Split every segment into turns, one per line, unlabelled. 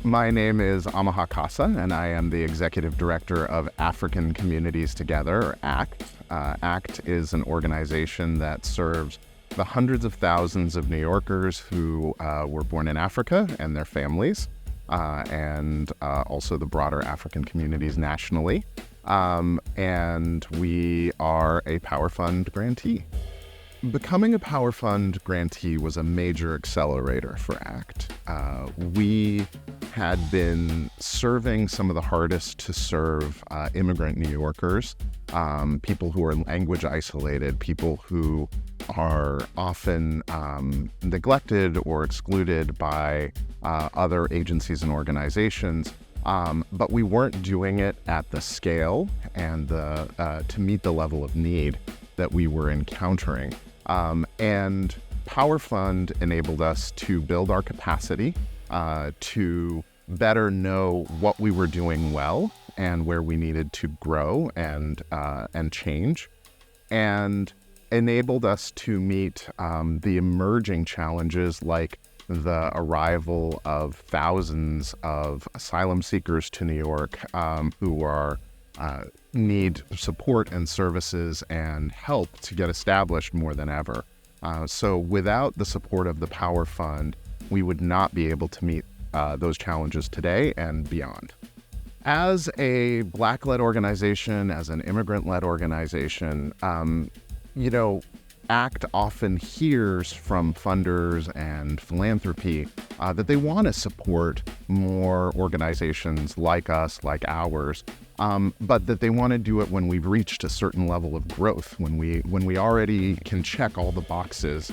My name is Amaha Kassa, and I am the Executive Director of African Communities Together, or ACT. ACT is an organization that serves the hundreds of thousands of New Yorkers who were born in Africa and their families, and also the broader African communities nationally. And we are a Power Fund grantee. Becoming a Power Fund grantee was a major accelerator for ACT. We had been serving some of the hardest to serve immigrant New Yorkers, people who are language isolated, people who are often neglected or excluded by other agencies and organizations. But we weren't doing it at the scale and to meet the level of need that we were encountering. And Power Fund enabled us to build our capacity, to better know what we were doing well and where we needed to grow and change, and enabled us to meet the emerging challenges like the arrival of thousands of asylum seekers to New York who are need support and services and help to get established more than ever. So without the support of the Power Fund, we would not be able to meet those challenges today and beyond. As a Black-led organization, as an immigrant-led organization, ACT often hears from funders and philanthropy that they want to support more organizations like us, like ours, but that they want to do it when we've reached a certain level of growth, when we already can check all the boxes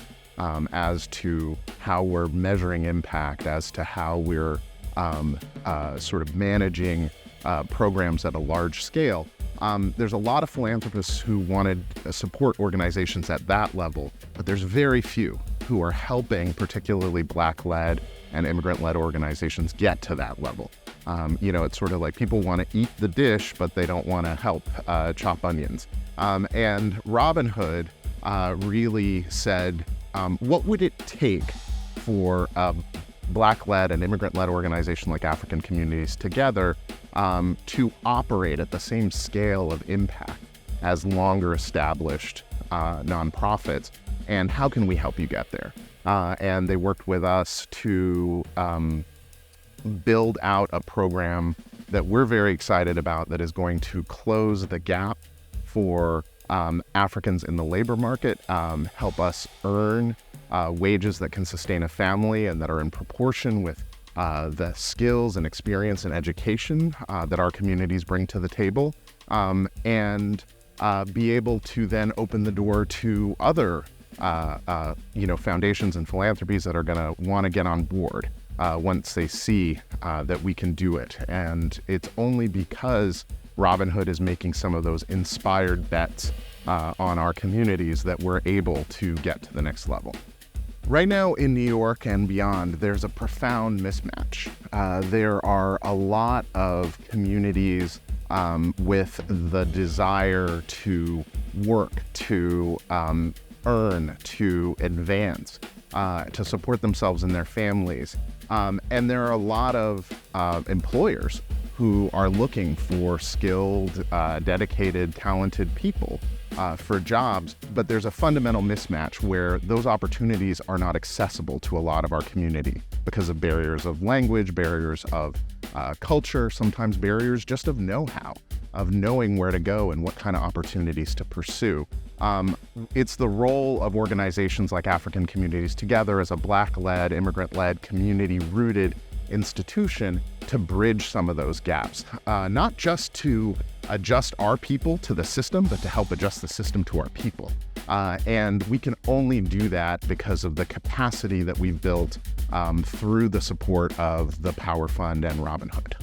as to how we're measuring impact, as to how we're sort of managing programs at a large scale. There's a lot of philanthropists who wanted to support organizations at that level, but there's very few who are helping particularly Black-led and immigrant-led organizations get to that level. It's sort of like people want to eat the dish, but they don't want to help chop onions. And Robin Hood really said, what would it take for a Black-led and immigrant-led organization like African Communities Together to operate at the same scale of impact as longer established nonprofits, and how can we help you get there? And they worked with us to build out a program that we're very excited about that is going to close the gap for Africans in the labor market, help us earn wages that can sustain a family and that are in proportion with the skills and experience and education that our communities bring to the table, and be able to then open the door to other foundations and philanthropies that are going to want to get on board once they see that we can do it. And it's only because Robin Hood is making some of those inspired bets on our communities that we're able to get to the next level. Right now in New York and beyond, there's a profound mismatch. There are a lot of communities with the desire to work, to earn, to advance, to support themselves and their families. And there are a lot of employers who are looking for skilled, dedicated, talented people for jobs, but there's a fundamental mismatch where those opportunities are not accessible to a lot of our community because of barriers of language, barriers of culture, sometimes barriers just of know-how, of knowing where to go and what kind of opportunities to pursue. It's the role of organizations like African Communities Together as a Black-led, immigrant-led, community-rooted institution to bridge some of those gaps, not just to adjust our people to the system, but to help adjust the system to our people. And we can only do that because of the capacity that we've built through the support of the Power Fund and Robin Hood.